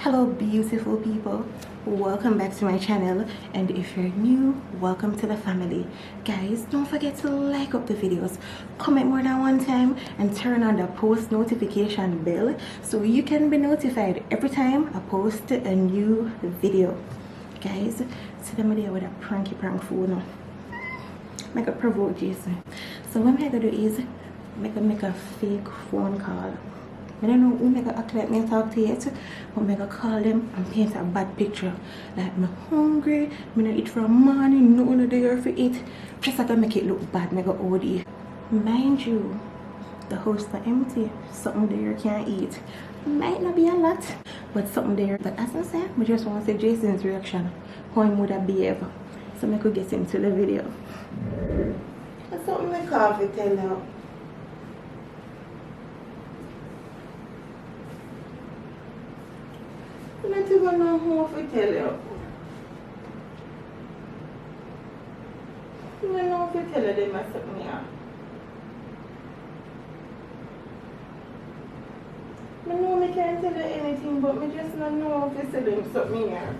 Hello beautiful people, welcome back to my channel, and if you're new, welcome to the family. Guys, don't forget to like up the videos, comment more than one time, and turn on the post notification bell so you can be notified every time I post a new video. Guys, today I'm there with a prank phone. Make a provoke Jason. So what I'm gonna do is make a fake phone call. I don't know who make a act like me talk to yet, but I call them and paint a bad picture. Like I'm hungry, I don't eat from morning, no one there for eat. Just like I make it look bad, I go OD. Mind you, the house is empty, something there you can't eat. Might not be a lot, but something there. But as I said, I just want to see Jason's reaction, how he would have behaved. So I could get into the video. That's something I coffee tell now. I don't even know how to tell you. I don't know how to tell you they mess up me up. I know I can't tell you anything, but I just don't know how to tell them something here.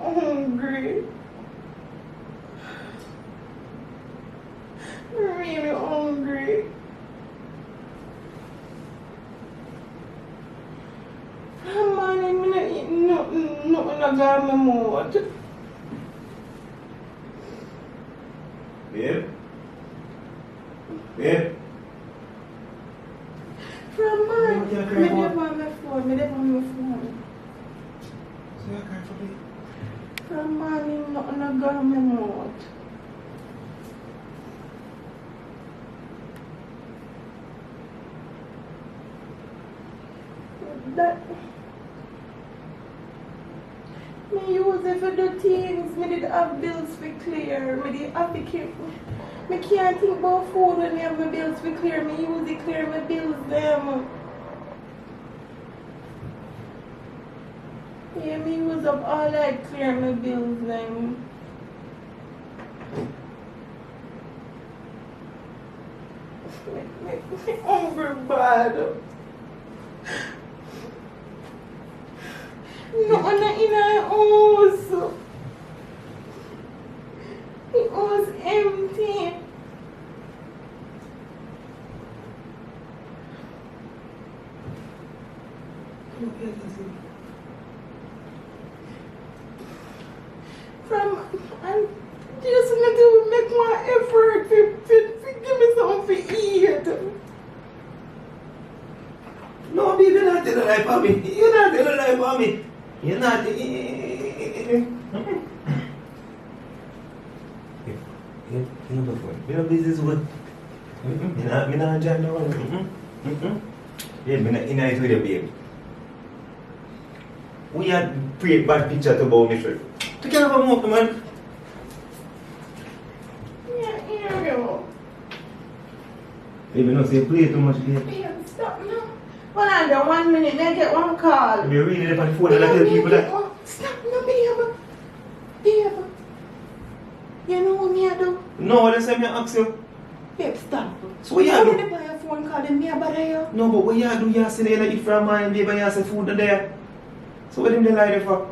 I'm hungry. I'm really hungry. Man, I'm not eating nothing I got my mouth. Babe? Babe? From man, You can't cry I for never on my phone. So you cry for me? From man, nothing I got my mouth. That me use it for the things, me did have bills for clear, me did have to keep, me can't think about food when me have my bills for clear, me use it clear my bills them. Yeah, me use up all that clear my bills them. Me hungry bad. No, I'm not in our house. The house empty. I'm just going to make my effort to give me something to eat. No, babe, you're not telling a lie for me. You're not telling a lie for me. You're not. You know, business good. I'm not enjoying the one. Yeah, I'm not in it with you, babe. We had create bad picture to about me, sir. Take care of a mouth, man. Yeah, go. Babe, you know, say play too much, babe. Babe, stop now. Hold on there 1 minute, may I get one call? You're really there on the phone and I tell people that. Stop now, babe. Babe. You know what me I do? No, that's why I ask you. Babe, stop. So what you How do? did buy a phone call and me a bother you? No, but what you do, you say you eat from mine, babe, and you say food there. So what them they lie there for?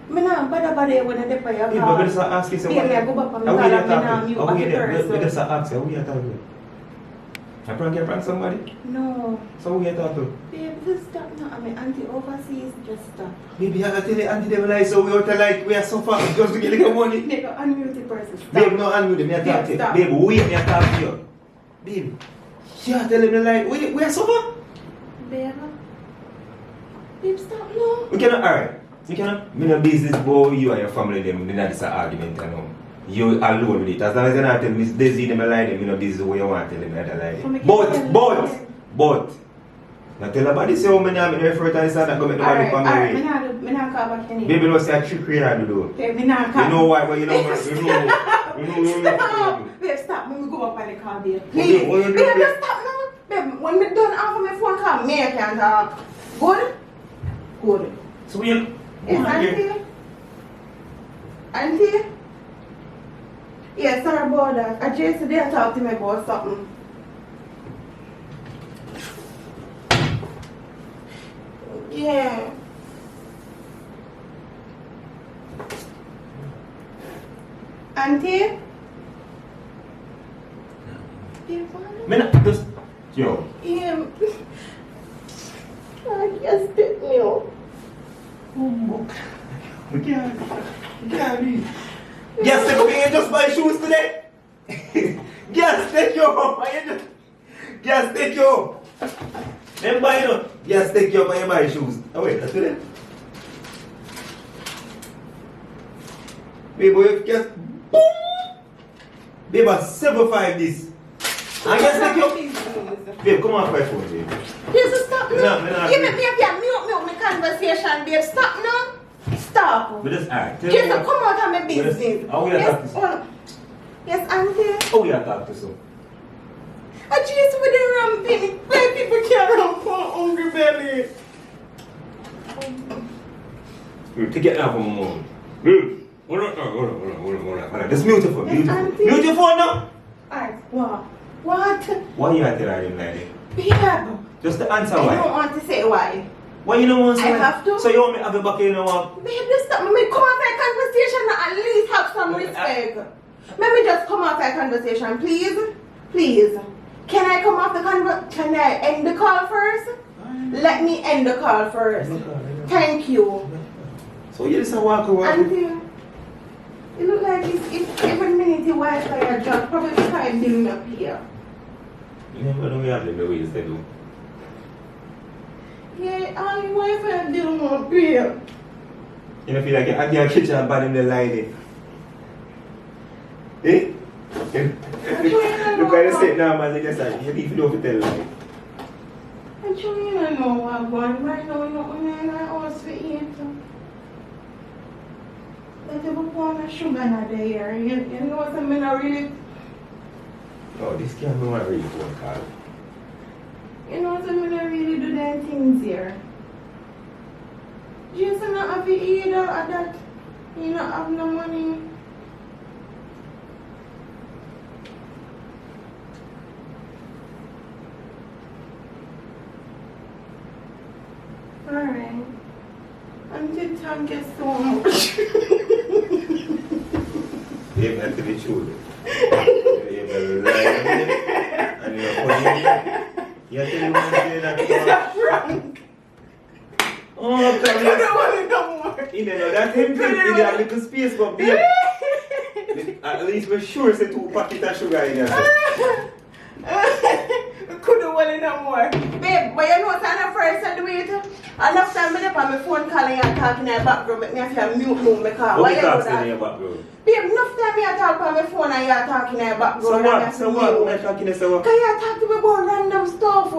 Me nah bother you when I buy a Babe, call. but just ask you, so Babe, I go back and call and me nah mute back the person. just ask you, who you talk to? I prank somebody? No. So who you talk to? Babe, just stop now. I'm an auntie overseas, just stop. Baby, I gotta tell you, auntie, them lie, so we out to like, we are so far just to get the money. Nigga, unmute the person, stop. Babe, no unmute them, me I talk to you. Stop. Babe, wait, me I talk to you. Babe, you tell them the lie, we are so far. Babe. Babe, stop now. We cannot, alright. You cannot, me no business boy, you and your family, them, they not this argument, you know. You alone with it. As long as you not tell Miss Daisy them a lie, them, you know, this is the way you want to tell them that lie. But, now tell nobody say how many I'm in the effort and it's not going to make nobody come away. Me not call back your name. Baby, no say a trick you had to do. Babe, me not call. You know why, but you know, Stop! Babe, stop. When we go up on the call, babe. Babe, Please. what you do, Babe, babe? just stop now. Babe, when we done off of my phone call, me I can't talk. Good? Good. So we Is auntie? Auntie? Yeah, sorry about that. I just today I talked to me about something. Yeah. Auntie? Me not just... Yo. Yeah. I guess it me. We can't leave. Yes, you just buy shoes today. Yes, take you up. Yes, take you up. Then buy no. Yes, take you up and buy shoes. Oh wait, that's it. Baby, you just boom. Baby, 7.5 this. I guess take you up. Babe, come on, my phone, baby. Yes, stop now. No. Give me mute my conversation, babe. Stop now. Stop. But just alright. Just come out of my business. How we are talking to? Yes, auntie. How we are talking to so? I just with the ramping. Why people can't run for hungry belly? Take it out from my mom. Hold on. That's beautiful. Yes, auntie. Beautiful now. Alright, what? What? Why you are telling him like that? Babe. Just the answer I why. don't want to say why. Why you don't want to say I why? have to. So you want me to have a back in the wall? Babe, just stop. Let me come out of conversation and at least have some respect. Let me just come out of conversation, please. Please. Can I come off the Can I end the call first? Let me end the call first. Thank you. So you just walk away. Auntie, it look like it's every minute the Wi-Fi are just probably trying building up here. You never know we have the way they do. Yeah, all the Wi-Fi are building up here. You don't feel like you're at your kitchen bad in the line, eh? Look at the set now, man. Just like, you need to do it tell like. I'm trying to know what I'm going right now. You know, when I ask for eat. But if I want a sugar in the air, you know what I mean? I really, Oh, this can't be one really phone call. you know what I mean? I really do them things here. Jason, not have to eat or that. You don't have no money. Alright. Auntie, thank you so much. You have to be true. You have to lie. And you're funny. You have to be one day that It's a prank. Oh, I come don't here. want it no more. You know, that's him thing. You have a little space for beer. At least we're sure it's a 2 packet of sugar in there. I couldn't want it no more. Babe, but you know what I'm first I do it? Enough time I on my phone calling and talking in the background, make me have to mute my car. Why you know that? In your background? Babe, enough time you talk on my phone and you're talking in the background. So what? So what? Am I talking to someone? Can you talk to me about random stuff?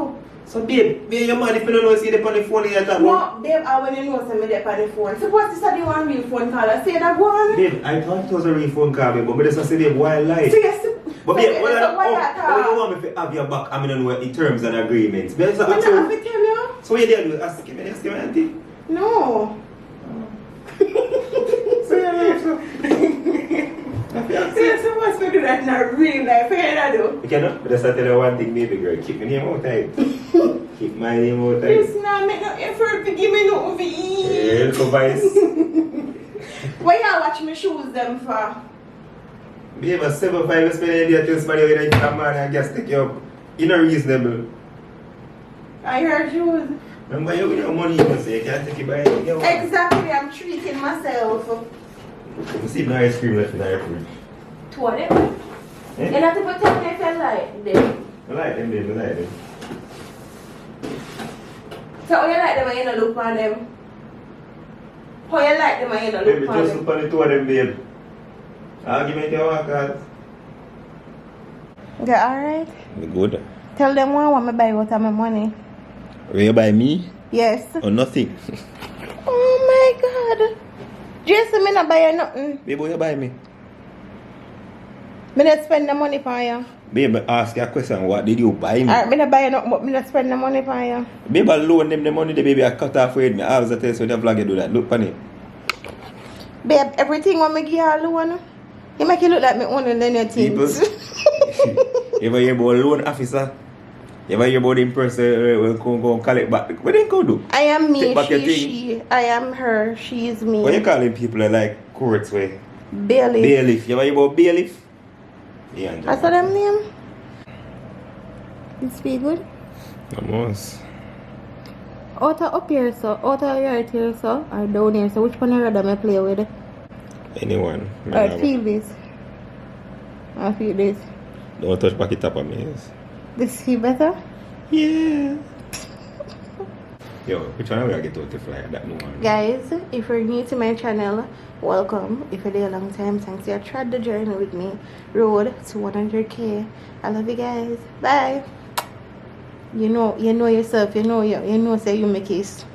So babe, your man if you don't know see the on the phone you talk about? No, babe, I want to know something there on the phone. Suppose this is the one real phone call. I say that one. Babe, I thought it was a real phone call, babe, but I just say babe, why lie? So yes, But babe, why you want me to have your back, I don't know in terms and agreements. Babe, so I have to tell you. so what you did? Ask me, auntie. No. So you know, so. See, so what's going to do that in a real life? What I do? You cannot, but just tell you one thing, baby girl, keep my name out tight. Keep my name out tight. It's not make no effort to give me no over Yeah, look vice. Why you watch me shoes them for? Babe, a 7.5 spend a day to somebody with a man and just take you up. You know reasonable. I heard shoes. Remember you with your money, you say you can't take it by your own. Exactly, I'm treating myself. You see no ice cream left in the fridge. To it? You have to pretend me if you like them. I like them, babe, I like them. So how you like them and you don't look on them? How you like them and you don't Baby, look on just them? look on the two of them, babe. Argument you want, cause. Okay, alright. Good. Tell them what I want me buy out of my money. Will you buy me Yes. or nothing? Oh my god. Jason, me not buy you nothing. Babe, will you buy me? Me not spend the money for you. Babe, ask you a question. What did you buy me? Alright, me not buy you nothing, but me not spend the money for you. Babe, I loan them the money, the baby I cut off with me. I was tell you so the vlog you do that. Look on it. Babe, everything when me give you a loan, you make it look like me owning any People. things. You ever hear about a loan officer? You ever hear about the person will go and collect back? What they go do? I am me, Take back your she, thing. she. I am her, she is me. What you calling people that like courts way? Bailiff. Bailiff. You ever hear about bailiff? Yeah, That's what them name? It's be good? Almost. Out of up here, so out of right here, so or down here, so which one I rather me play with? Anyone. I feel this. I feel this. Don't touch back it up on me. Yes. This feel better? Yeah. Yo, which one we gotta get out the flyer? That new one. Guys, if you're new to my channel, welcome. If you're there a long time, thanks. You tried the journey with me. Road to 100k. I love you guys. Bye. You know yourself. You know say you make it.